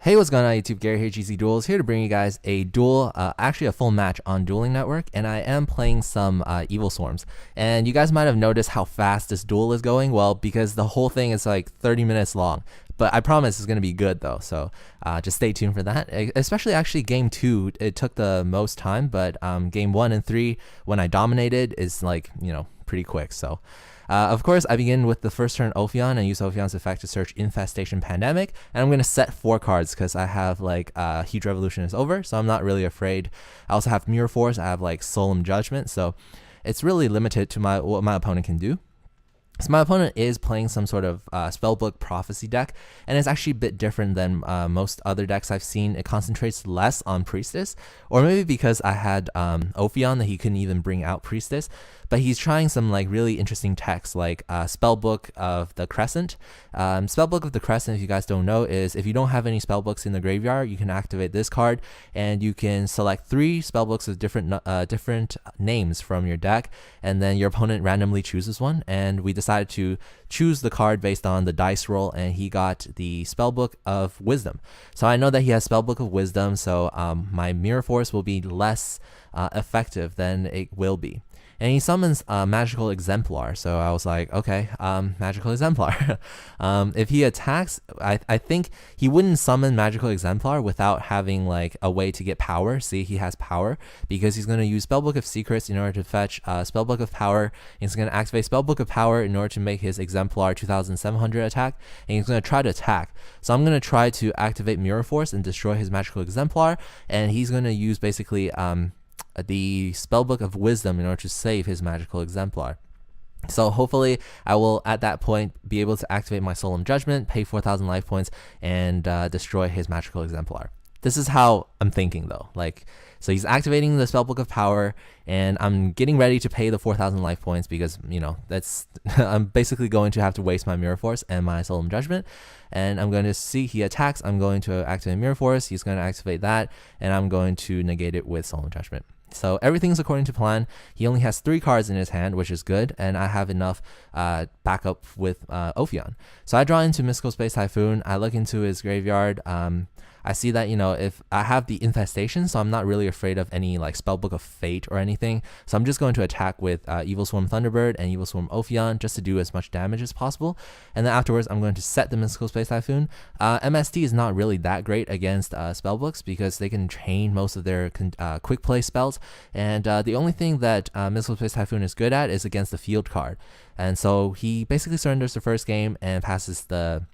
Hey, what's going on YouTube? Gary here, gzduel, here to bring you guys a duel, actually a full match on Dueling Network, and I am playing some Evilswarms. And you guys might have noticed how fast this duel is going, well, because the whole thing is like 30 minutes long. But I promise it's going to be good though, so just stay tuned for that. Especially actually game 2, it took the most time, but game 1 and 3, when I dominated, is like, pretty quick, so... of course, I begin with the first turn Ophion and use Ophion's effect to search Infestation Pandemic, and I'm going to set 4 cards because I have like Huge Revolution is over, so I'm not really afraid. I also have Mirror Force, I have like Solemn Judgment, so it's really limited to what my opponent can do. So my opponent is playing some sort of Spellbook Prophecy deck, and it's actually a bit different than most other decks I've seen. It concentrates less on Priestess, or maybe because I had Ophion that he couldn't even bring out Priestess, but he's trying some like really interesting techs like Spellbook of the Crescent. Spellbook of the Crescent, if you guys don't know, is if you don't have any spellbooks in the graveyard, you can activate this card, and you can select 3 spellbooks of different names from your deck, and then your opponent randomly chooses one, and we decided to choose the card based on the dice roll, and he got the Spellbook of Wisdom. So I know that he has Spellbook of Wisdom, so my Mirror Force will be less effective than it will be. And he summons Magical Exemplar, so I was like, okay, Magical Exemplar. If he attacks, I think he wouldn't summon Magical Exemplar without having like a way to get power. See, he has power because he's going to use Spellbook of Secrets in order to fetch Spellbook of Power. He's going to activate Spellbook of Power in order to make his Exemplar 2700 attack, and he's going to try to attack. So I'm going to try to activate Mirror Force and destroy his Magical Exemplar, and he's going to use basically the Spellbook of Wisdom in order to save his Magical Exemplar. So hopefully I will at that point be able to activate my Solemn Judgment, pay 4,000 life points, and destroy his Magical Exemplar. This is how I'm thinking though. So he's activating the Spellbook of Power, and I'm getting ready to pay the 4,000 life points because, that's I'm basically going to have to waste my Mirror Force and my Solemn Judgment. And I'm going to see he attacks. I'm going to activate Mirror Force. He's going to activate that, and I'm going to negate it with Solemn Judgment. So everything's according to plan. He only has 3 cards in his hand, which is good, and I have enough backup with Ophion. So I draw into Mystical Space Typhoon. I look into his graveyard. I see that, if I have the Infestation, so I'm not really afraid of any like Spellbook of Fate or anything. So I'm just going to attack with Evilswarm Thunderbird and Evilswarm Ophion just to do as much damage as possible. And then afterwards, I'm going to set the Mystical Space Typhoon. MST is not really that great against Spellbooks because they can chain most of their quick play spells. And the only thing that Mystical Space Typhoon is good at is against the field card. And so he basically surrenders the first game and passes the...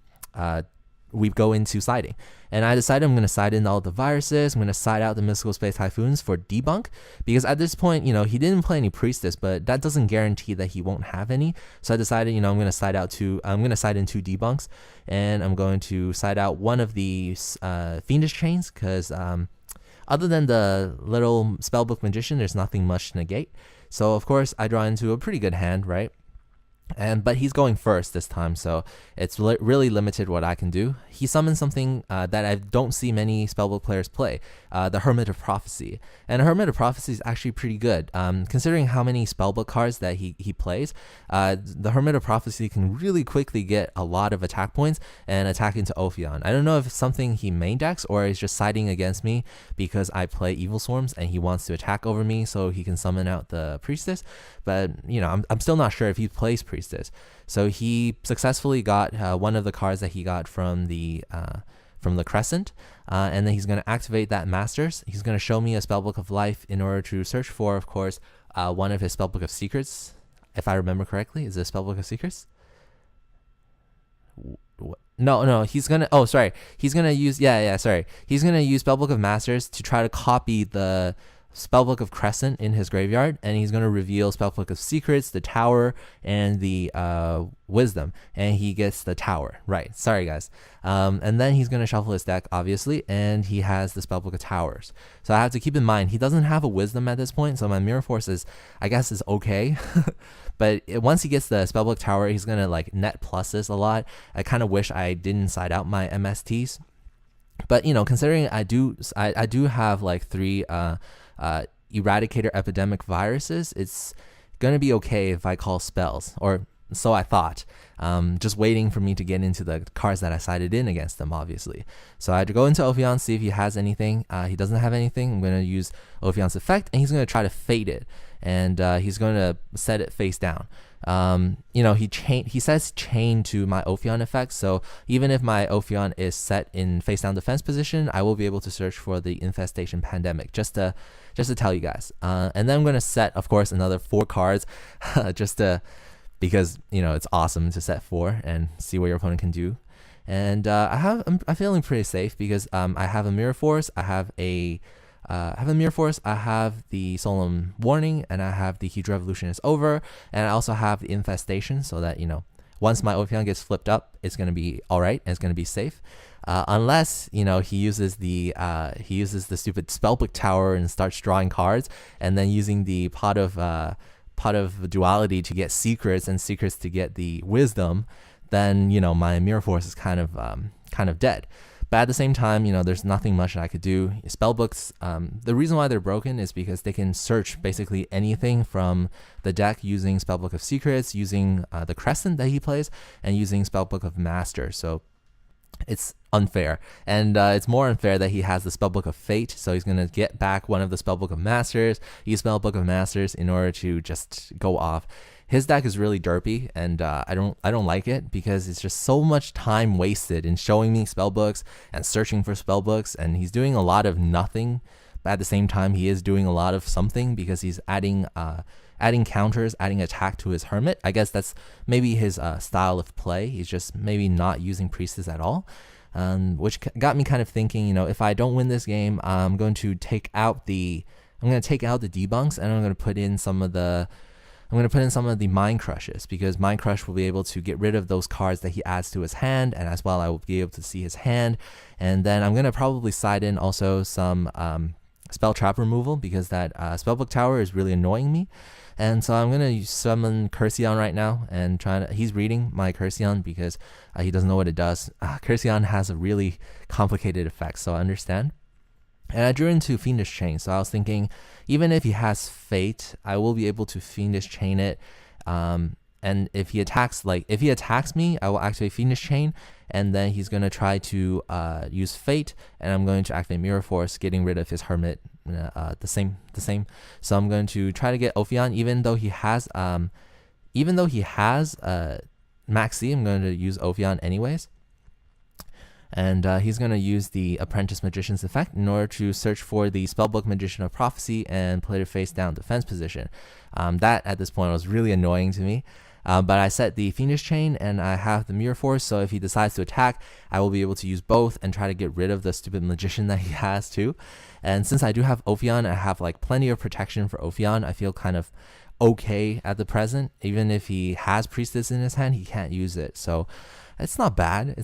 we go into siding, and I decided I'm going to side in all the viruses. I'm going to side out the Mystical Space Typhoons for debunk, because at this point, he didn't play any Priestess, but that doesn't guarantee that he won't have any. So I decided, I'm going to side in 2 debunks, and I'm going to side out one of the Fiendish Chains, because other than the little Spellbook Magician, there's nothing much to negate. So of course I draw into a pretty good hand, right? But he's going first this time, so it's really limited what I can do. He summons something that I don't see many Spellbook players play, the Hermit of Prophecy. And Hermit of Prophecy is actually pretty good. Considering how many Spellbook cards that he plays, the Hermit of Prophecy can really quickly get a lot of attack points and attack into Ophion. I don't know if it's something he main decks or he's just siding against me because I play Evilswarms and he wants to attack over me so he can summon out the Priestess. But, I'm still not sure if he plays Priestess. So he successfully got one of the cards that he got from the Crescent, and then he's going to activate that Masters. He's going to show me a Spellbook of Life in order to search for, of course, one of his Spellbook of Secrets, if I remember correctly. Is it a Spellbook of Secrets? No, he's gonna, he's gonna use, he's gonna use Spellbook of Masters to try to copy the Spellbook of Crescent in his graveyard, and he's going to reveal Spellbook of Secrets, the Tower, and the Wisdom, and he gets the Tower. Right, sorry guys. And then he's going to shuffle his deck, obviously, and he has the Spellbook of Towers. So I have to keep in mind, he doesn't have a Wisdom at this point, so my Mirror Force is, I guess, is okay. But once he gets the Spellbook Tower, he's going to like net pluses a lot. I kind of wish I didn't side out my MSTs. But, considering I do have like 3 Eradicator Epidemic viruses, it's going to be okay if I call spells, or so I thought. Just waiting for me to get into the cards that I sided in against them, obviously. So I had to go into Ophion, see if he has anything. He doesn't have anything. I'm going to use Ophion's effect, and he's going to try to fade it. And he's going to set it face down. He says chain to my Ophion effect, so even if my Ophion is set in face down defense position, I will be able to search for the Infestation Pandemic, just to tell you guys. And then I'm going to set, of course, another 4 cards, because it's awesome to set 4 and see what your opponent can do. And I'm feeling pretty safe because I have a Mirror Force, I have the Solemn Warning, and I have the Huge Revolution is over, and I also have the Infestation, so that once my Ophion gets flipped up, it's gonna be all right and it's gonna be safe, unless he uses the stupid Spellbook Tower and starts drawing cards, and then using the pot of duality to get secrets and secrets to get the wisdom. Then my Mirror Force is kind of dead. But at the same time, there's nothing much that I could do. Spellbooks, the reason why they're broken is because they can search basically anything from the deck using Spellbook of Secrets, using the Crescent that he plays, and using Spellbook of Master. So it's unfair. And it's more unfair that he has the Spellbook of Fate, so he's going to get back one of the Spellbook of Masters, use Spellbook of Masters in order to just go off. His deck is really derpy, and I don't like it because it's just so much time wasted in showing me spellbooks and searching for spellbooks, and he's doing a lot of nothing, but at the same time he is doing a lot of something because he's adding counters, adding attack to his Hermit. I guess that's maybe his style of play. He's just maybe not using Priestess at all, which got me kind of thinking, if I don't win this game, I'm going to take out the debunks, and I'm going to put in some of the Mind Crushes, because Mind Crush will be able to get rid of those cards that he adds to his hand, and as well I will be able to see his hand. And then I'm going to probably side in also some Spell Trap removal, because that Spellbook Tower is really annoying me. And so I'm going to summon Cursion right now, and he's reading my Cursion because he doesn't know what it does. Cursion has a really complicated effect, so I understand. And I drew into Fiendish Chain, so I was thinking, even if he has Fate, I will be able to Fiendish Chain it. And if he attacks me, I will activate Fiendish Chain, and then he's going to try to use Fate, and I'm going to activate Mirror Force, getting rid of his Hermit. The same. So I'm going to try to get Ophion, even though he has Max C, I'm going to use Ophion anyways. And he's going to use the Apprentice Magician's effect in order to search for the Spellbook Magician of Prophecy and play it face down defense position. That at this point was really annoying to me. But I set the Fiendish Chain, and I have the Mirror Force, so if he decides to attack, I will be able to use both and try to get rid of the stupid Magician that he has too. And since I do have Ophion, I have plenty of protection for Ophion. I feel kind of okay at the present. Even if he has Priestess in his hand, he can't use it. So it's not bad.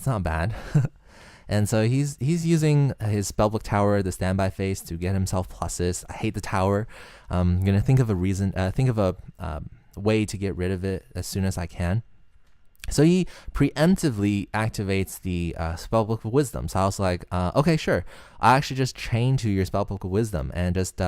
And so he's using his Spellbook Tower, the standby phase, to get himself pluses. I hate the tower. I'm gonna think of a way to get rid of it as soon as I can. So he preemptively activates the Spellbook of Wisdom. So I was like, okay, sure. I actually just chain to your Spellbook of Wisdom and just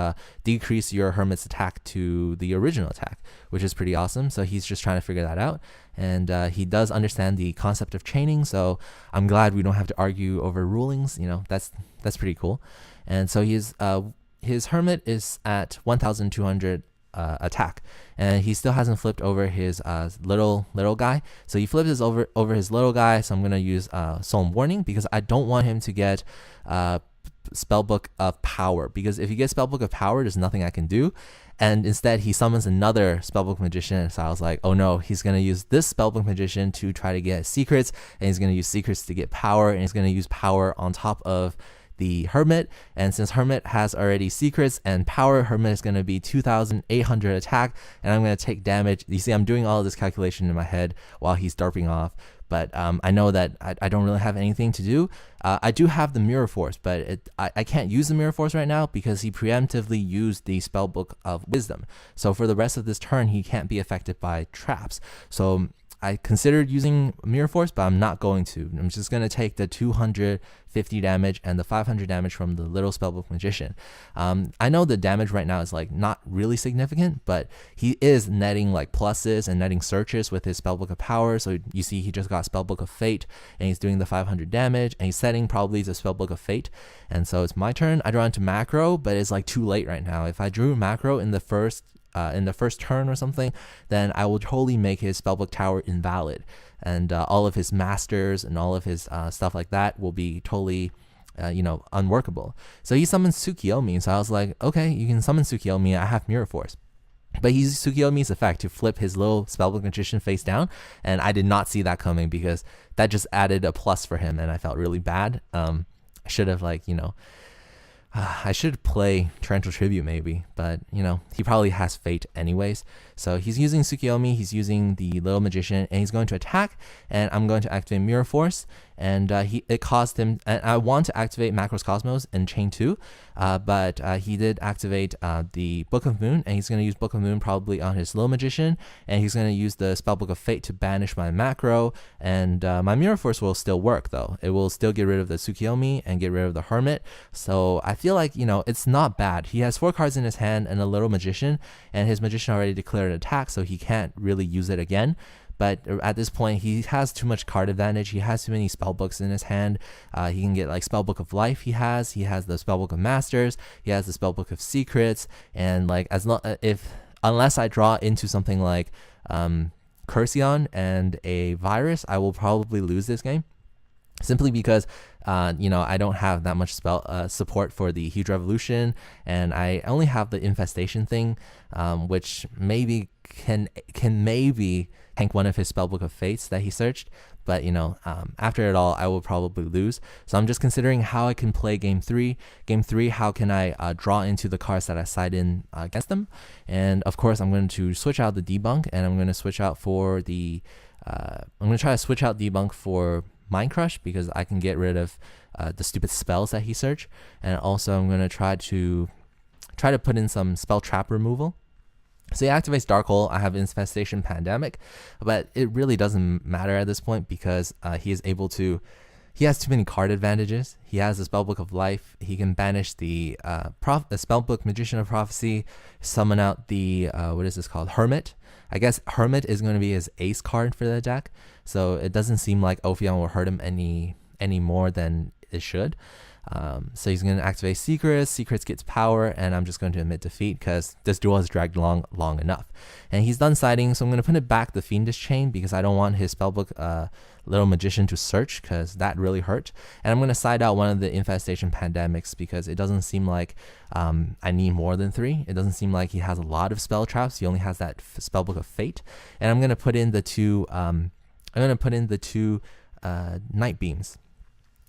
decrease your Hermit's attack to the original attack, which is pretty awesome. So he's just trying to figure that out. And he does understand the concept of chaining. So I'm glad we don't have to argue over rulings. That's pretty cool. And so his Hermit is at 1,200 attack, and he still hasn't flipped over his little guy. So he flips over his little guy, so I'm gonna use Solemn Warning, because I don't want him to get Spellbook of Power, because if he gets Spellbook of Power, there's nothing I can do. And instead he summons another Spellbook Magician, so I was like, oh no, he's gonna use this Spellbook Magician to try to get secrets, and he's gonna use secrets to get power, and he's gonna use power on top of the Hermit. And since Hermit has already secrets and power, Hermit is going to be 2,800 attack, and I'm going to take damage. You see, I'm doing all of this calculation in my head while he's darping off, but I know that I don't really have anything to do. I do have the Mirror Force, but I can't use the Mirror Force right now because he preemptively used the Spellbook of Wisdom. So for the rest of this turn, he can't be affected by traps. So I considered using Mirror Force, but I'm not going to. I'm just going to take the 250 damage and the 500 damage from the little Spellbook Magician. I know the damage right now is like not really significant, but he is netting like pluses and netting searches with his Spellbook of Power. So you see he just got Spellbook of Fate, and he's doing the 500 damage, and he's setting probably the Spellbook of Fate. And so it's my turn. I draw into macro, but it's like too late right now. If I drew macro in the first turn or something, then I will totally make his Spellbook Tower invalid, and all of his masters and all of his stuff like that will be totally unworkable. So he summons Tsukiyomi, so I was like, okay, you can summon Tsukiyomi, I have Mirror Force. But he used Tsukiyomi's effect to flip his little Spellbook Magician face down, and I did not see that coming because that just added a plus for him, and I felt really bad. I should have I should play Torrential Tribute maybe, but he probably has Fate anyways. So he's using Tsukiyomi, he's using the Little Magician, and he's going to attack, and I'm going to activate Mirror Force, and it caused him, and I want to activate Macros Cosmos and Chain 2, but he did activate the Book of Moon, and he's going to use Book of Moon probably on his Little Magician, and he's going to use the Spellbook of Fate to banish my macro, and my Mirror Force will still work though. It will still get rid of the Tsukiyomi and get rid of the Hermit, so I feel like, it's not bad. He has 4 cards in his hand and a Little Magician, and his Magician already declared an attack, so he can't really use it again. But at this point, he has too much card advantage. He has too many spellbooks in his hand. He can get like Spellbook of Life. He has the Spellbook of Masters. He has the Spellbook of Secrets. And like unless I draw into something like Cursion and a Virus, I will probably lose this game. Simply because, I don't have that much spell support for the Huge Revolution, and I only have the Infestation thing, which maybe can maybe tank one of his Spellbook of Fates that he searched. But after it all, I will probably lose. So I'm just considering how I can play game 3. Game 3, how can I draw into the cards that I side in against them? And of course, I'm going to switch out the Debunk, and I'm going to switch out for the. I'm going to try to switch out Debunk for Mind Crush, because I can get rid of the stupid spells that he searched, and also I'm going to try to put in some spell trap removal. So he activates Dark Hole. I have Infestation Pandemic, but it really doesn't matter at this point because he has too many card advantages. He has the Spellbook of Life. He can banish the Spellbook Magician of Prophecy, summon out the what is this called? Hermit. I guess Hermit is going to be his ace card for the deck, so it doesn't seem like Ophion will hurt him any more than it should. So he's going to activate Secrets. Secrets gets power, and I'm just going to admit defeat because this duel has dragged long enough. And he's done siding, so I'm going to put it back the Fiendish Chain because I don't want his Spellbook Little Magician to search because that really hurt. And I'm going to side out one of the Infestation Pandemics because it doesn't seem like I need more than 3. It doesn't seem like he has a lot of spell traps. He only has that Spellbook of Fate. And I'm going to put in the two Night Beams.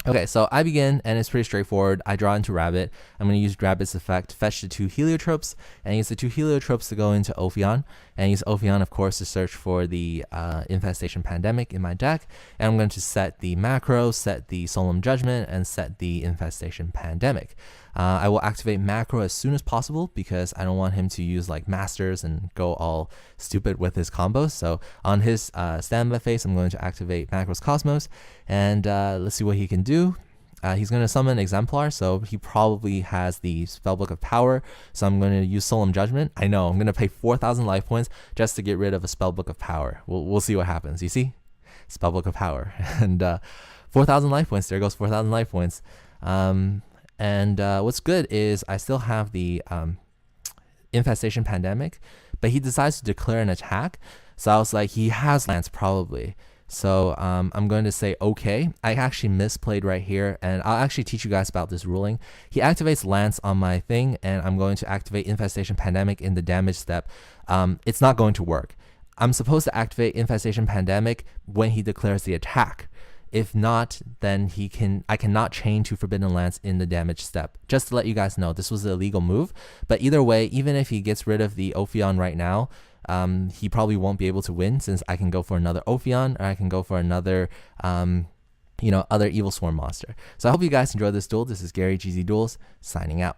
Okay, so I begin, and it's pretty straightforward. I draw into Rabbit. I'm going to use Rabbit's effect, fetch the 2 Heliotropes, and use the 2 Heliotropes to go into Ophion, and use Ophion, of course, to search for the Infestation Pandemic in my deck. And I'm going to set the Macro, set the Solemn Judgment, and set the Infestation Pandemic. I will activate Macro as soon as possible because I don't want him to use like Masters and go all stupid with his combos. So on his standby phase, I'm going to activate Macros Cosmos, and let's see what he can do. He's going to summon Exemplar, so he probably has the Spellbook of Power, so I'm going to use Solemn Judgment. I know, I'm going to pay 4,000 life points just to get rid of a Spellbook of Power. We'll see what happens. You see? Spellbook of Power. And 4,000 life points. There goes 4,000 life points. And what's good is I still have the Infestation Pandemic, but he decides to declare an attack. So I was like, he has Lance probably. So I'm going to say okay. I actually misplayed right here, and I'll actually teach you guys about this ruling. He activates Lance on my thing, and I'm going to activate Infestation Pandemic in the damage step. It's not going to work. I'm supposed to activate Infestation Pandemic when he declares the attack. If not, then I cannot chain to Forbidden Lance in the damage step. Just to let you guys know, this was an illegal move. But either way, even if he gets rid of the Ophion right now, he probably won't be able to win since I can go for another Ophion or I can go for another, other Evilswarm monster. So I hope you guys enjoyed this duel. This is Gary GZ Duels signing out.